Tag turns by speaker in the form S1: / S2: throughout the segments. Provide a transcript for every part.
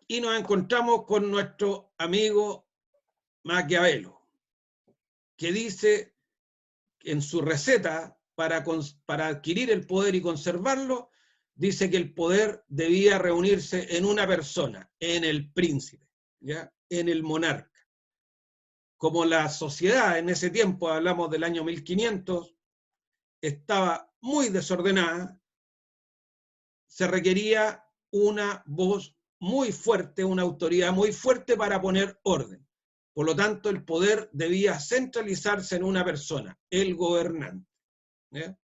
S1: y nos encontramos con nuestro amigo Maquiavelo, que dice en su receta para adquirir el poder y conservarlo, dice que el poder debía reunirse en una persona, en el príncipe, ¿ya? En el monarca. Como la sociedad en ese tiempo, hablamos del año 1500, estaba muy desordenada, se requería una voz muy fuerte, una autoridad muy fuerte para poner orden. Por lo tanto, el poder debía centralizarse en una persona, el gobernante. ¿Ya?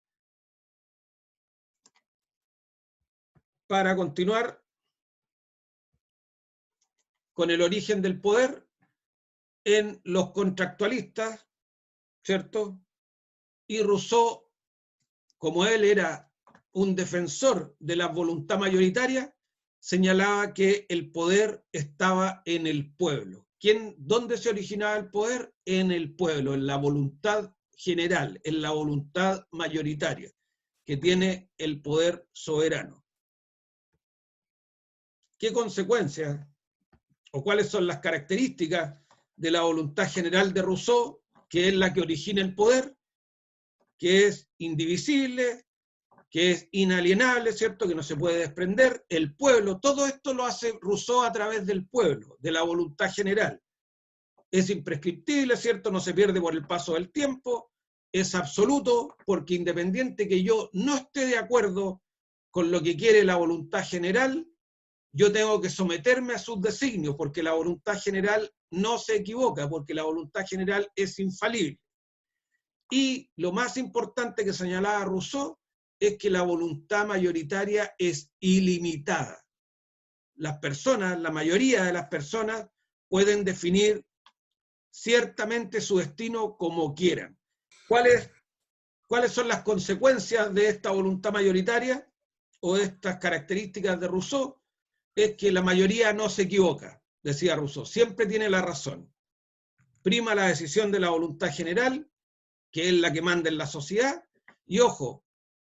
S1: Para continuar con el origen del poder, en los contractualistas, ¿cierto? Y Rousseau, como él era un defensor de la voluntad mayoritaria, señalaba que el poder estaba en el pueblo. ¿Dónde se originaba el poder? En el pueblo, en la voluntad general, en la voluntad mayoritaria, que tiene el poder soberano. ¿Qué consecuencias o cuáles son las características de la voluntad general de Rousseau, que es la que origina el poder? Que es indivisible, que es inalienable, ¿cierto? Que no se puede desprender. El pueblo, todo esto lo hace Rousseau a través del pueblo, de la voluntad general. Es imprescriptible, ¿cierto? No se pierde por el paso del tiempo. Es absoluto, porque independiente que yo no esté de acuerdo con lo que quiere la voluntad general, yo tengo que someterme a sus designios, porque la voluntad general no se equivoca, porque la voluntad general es infalible. Y lo más importante que señalaba Rousseau es que la voluntad mayoritaria es ilimitada. Las personas, la mayoría de las personas, pueden definir ciertamente su destino como quieran. ¿Cuáles son las consecuencias de esta voluntad mayoritaria o de estas características de Rousseau? Es que la mayoría no se equivoca, decía Rousseau, siempre tiene la razón. Prima la decisión de la voluntad general, que es la que manda en la sociedad, y ojo,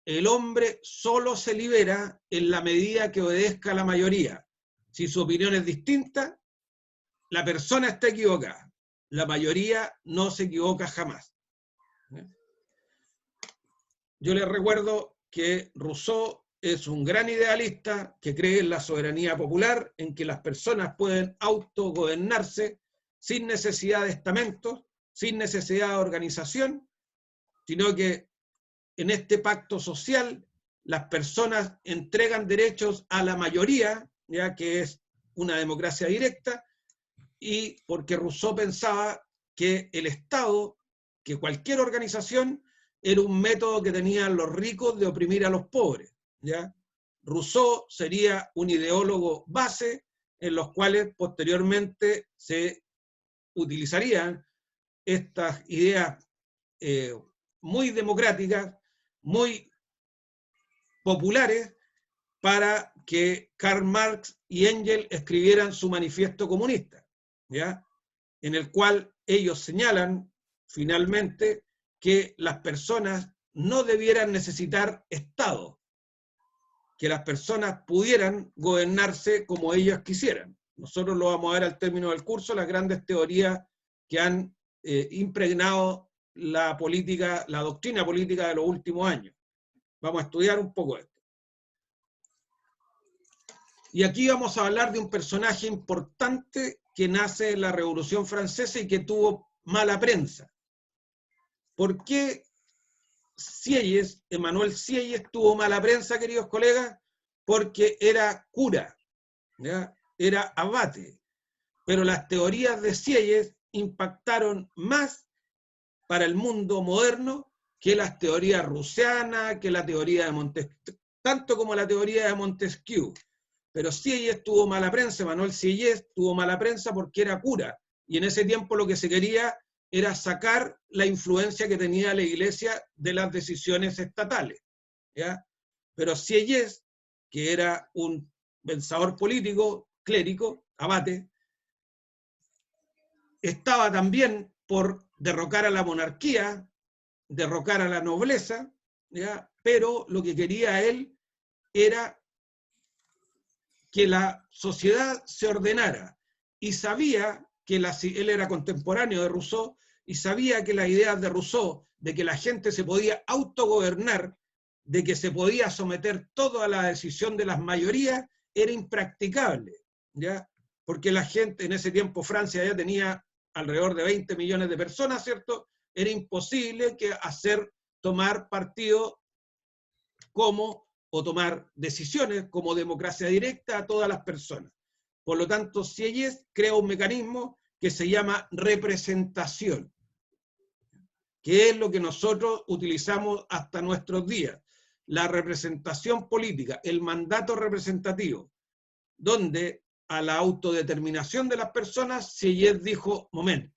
S1: el hombre solo se libera en la medida que obedezca a la mayoría. Si su opinión es distinta, la persona está equivocada. La mayoría no se equivoca jamás. Yo les recuerdo que Rousseau es un gran idealista que cree en la soberanía popular, en que las personas pueden autogobernarse sin necesidad de estamentos, sin necesidad de organización, sino que en este pacto social las personas entregan derechos a la mayoría, ya que es una democracia directa, y porque Rousseau pensaba que el Estado, que cualquier organización, era un método que tenían los ricos de oprimir a los pobres. ¿Ya? Rousseau sería un ideólogo base en los cuales posteriormente se utilizarían estas ideas muy democráticas, muy populares, para que Karl Marx y Engels escribieran su manifiesto comunista, ¿ya? En el cual ellos señalan finalmente que las personas no debieran necesitar Estado, que las personas pudieran gobernarse como ellas quisieran. Nosotros lo vamos a ver al término del curso, las grandes teorías que han impregnado la política, la doctrina política de los últimos años. Vamos a estudiar un poco esto. Y aquí vamos a hablar de un personaje importante que nace en la Revolución Francesa y que tuvo mala prensa. ¿Por qué Sieyes, Emmanuel Sieyes, tuvo mala prensa, queridos colegas? Porque era cura, ¿ya? Era abate. Pero las teorías de Sieyes impactaron más para el mundo moderno que las teorías rusianas, que la teoría de Montesquieu, tanto como la teoría de Montesquieu. Pero Sieyes tuvo mala prensa, Manuel Sieyes tuvo mala prensa porque era cura, y en ese tiempo lo que se quería era sacar la influencia que tenía la Iglesia de las decisiones estatales, ¿ya? Pero Sieyes, que era un pensador político, clérigo, abate, estaba también por derrocar a la monarquía, derrocar a la nobleza, ¿ya? Pero lo que quería él era que la sociedad se ordenara, y sabía que él era contemporáneo de Rousseau, y sabía que las ideas de Rousseau, de que la gente se podía autogobernar, de que se podía someter todo a la decisión de las mayorías, era impracticable, ¿ya? Porque la gente, en ese tiempo Francia ya tenía alrededor de 20 millones de personas, ¿cierto? Era imposible tomar partido o tomar decisiones como democracia directa a todas las personas. Por lo tanto, Sieyès crea un mecanismo que se llama representación, que es lo que nosotros utilizamos hasta nuestros días. La representación política, el mandato representativo, donde a la autodeterminación de las personas, Sieyès dijo, momento,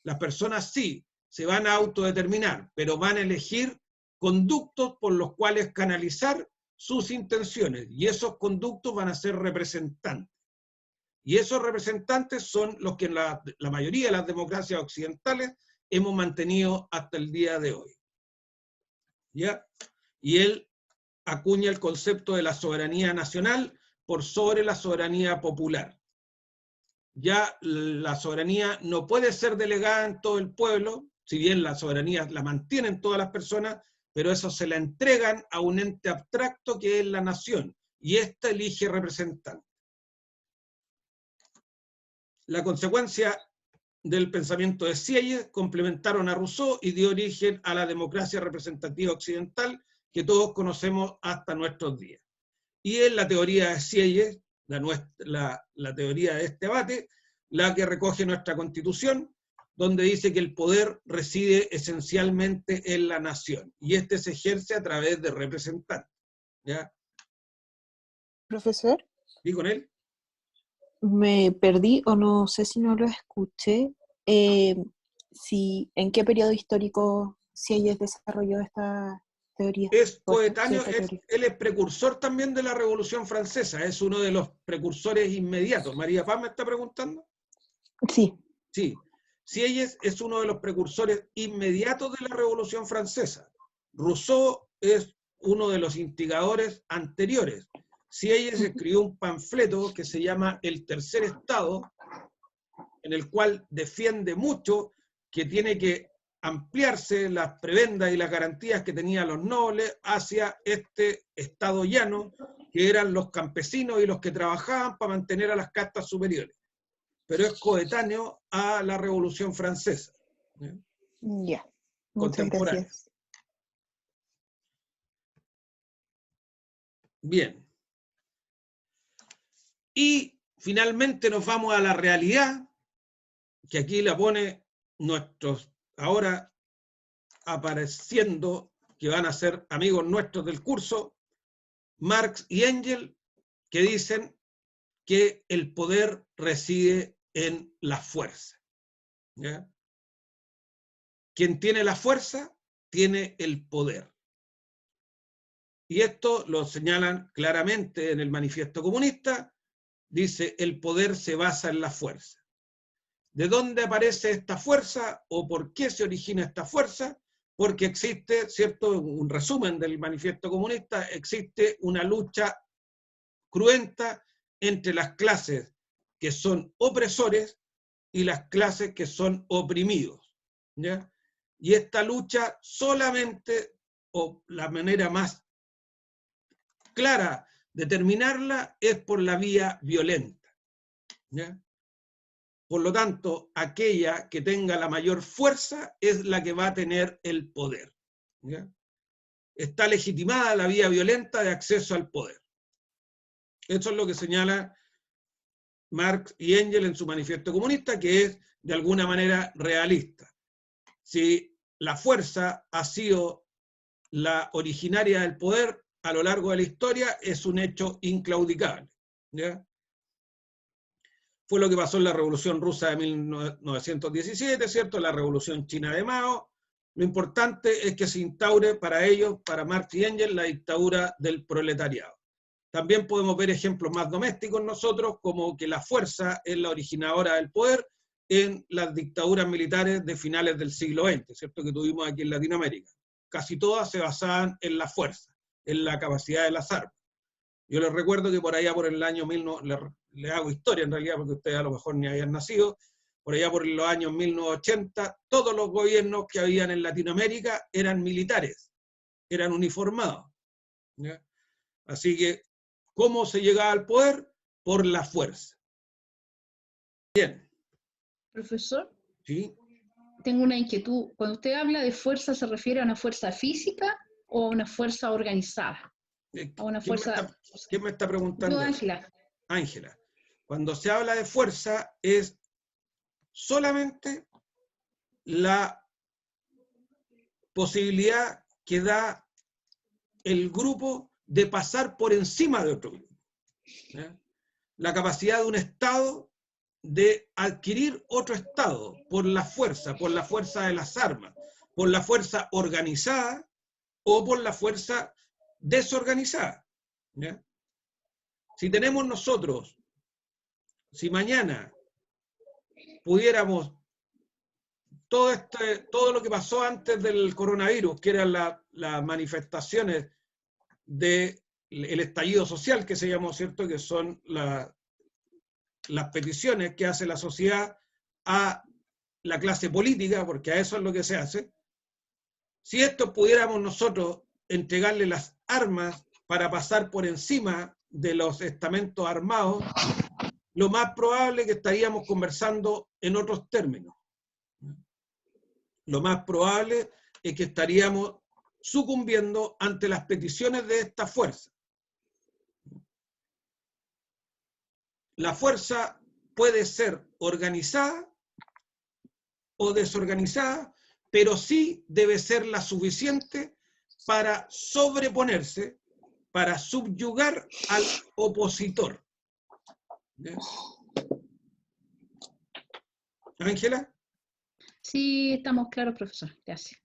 S1: las personas sí se van a autodeterminar, pero van a elegir conductos por los cuales canalizar sus intenciones, y esos conductos van a ser representantes. Y esos representantes son los que en la mayoría de las democracias occidentales hemos mantenido hasta el día de hoy. ¿Ya? Y él acuña el concepto de la soberanía nacional por sobre la soberanía popular. Ya la soberanía no puede ser delegada en todo el pueblo, si bien la soberanía la mantienen todas las personas, pero eso se la entregan a un ente abstracto que es la nación, y ésta elige representantes. La consecuencia del pensamiento de Sieyès complementaron a Rousseau y dio origen a la democracia representativa occidental que todos conocemos hasta nuestros días. Y es la teoría de Sieyès, la teoría de este debate, la que recoge nuestra Constitución, donde dice que el poder reside esencialmente en la nación, y este se ejerce a través de representantes. ¿Ya?
S2: Profesor,
S1: ¿Y con él?
S2: me perdí o no sé si no lo escuché. ¿En qué periodo histórico Sieyès desarrolló esta teoría?
S1: Es coetáneo, él es precursor también de la Revolución Francesa, es uno de los precursores inmediatos. María Paz me está preguntando.
S2: Sí.
S1: Sí, Sieyès es uno de los precursores inmediatos de la Revolución Francesa. Rousseau es uno de los instigadores anteriores. Sieyès escribió un panfleto que se llama El Tercer Estado, en el cual defiende mucho que tiene que ampliarse las prebendas y las garantías que tenían los nobles hacia este Estado llano, que eran los campesinos y los que trabajaban para mantener a las castas superiores. Pero es coetáneo a la Revolución Francesa.
S2: Ya, muchas
S1: Contemporánea.
S2: gracias.
S1: Bien. Y finalmente nos vamos a la realidad, que aquí la pone nuestros ahora apareciendo, que van a ser amigos nuestros del curso, Marx y Engels, que dicen que el poder reside en la fuerza. ¿Ya? Quien tiene la fuerza, tiene el poder. Y esto lo señalan claramente en el Manifiesto Comunista, dice, el poder se basa en la fuerza. ¿De dónde aparece esta fuerza o por qué se origina esta fuerza? Porque existe, ¿cierto? Un resumen del Manifiesto Comunista, existe una lucha cruenta entre las clases que son opresores y las clases que son oprimidos. ¿Ya? Y esta lucha solamente, o la manera más clara de terminarla, es por la vía violenta. ¿Ya? Por lo tanto, aquella que tenga la mayor fuerza es la que va a tener el poder. ¿Ya? Está legitimada la vía violenta de acceso al poder. Eso es lo que señala Marx y Engels en su Manifiesto Comunista, que es de alguna manera realista. Si la fuerza ha sido la originaria del poder a lo largo de la historia, es un hecho inclaudicable. ¿Ya? Fue lo que pasó en la Revolución Rusa de 1917, ¿cierto? La Revolución China de Mao. Lo importante es que se instaure para ellos, para Marx y Engels, la dictadura del proletariado. También podemos ver ejemplos más domésticos nosotros, como que la fuerza es la originadora del poder en las dictaduras militares de finales del siglo XX, ¿cierto? Que tuvimos aquí en Latinoamérica. Casi todas se basaban en la fuerza, en la capacidad de las armas. Yo les recuerdo que por allá por el año 1900, les hago historia en realidad, porque ustedes a lo mejor ni habían nacido, por allá por los años 1980, todos los gobiernos que habían en Latinoamérica eran militares, eran uniformados, ¿ya? Así que, ¿cómo se llegaba al poder? Por la fuerza. Bien.
S3: Profesor,
S1: ¿Sí?
S3: tengo una inquietud. Cuando usted habla de fuerza, ¿se refiere a una fuerza física o a una fuerza organizada? A una fuerza...
S1: ¿Quién me está preguntando?
S3: Yo, Ángela.
S1: Ángela. Cuando se habla de fuerza es solamente la posibilidad que da el grupo de pasar por encima de otro grupo, ¿ya? La capacidad de un Estado de adquirir otro Estado por la fuerza de las armas, por la fuerza organizada o por la fuerza desorganizada, ¿ya? Si tenemos nosotros, si mañana pudiéramos todo lo que pasó antes del coronavirus, que eran las manifestaciones del estallido social, que se llamó, ¿cierto? Que son las peticiones que hace la sociedad a la clase política, porque a eso es lo que se hace. Si esto pudiéramos nosotros entregarle las armas para pasar por encima de los estamentos armados, lo más probable es que estaríamos conversando en otros términos. Lo más probable es que estaríamos sucumbiendo ante las peticiones de esta fuerza. La fuerza puede ser organizada o desorganizada, pero sí debe ser la suficiente para sobreponerse, para subyugar al opositor. ¿Ya? ¿Ángela?
S3: Sí, estamos claros, profesor. Gracias.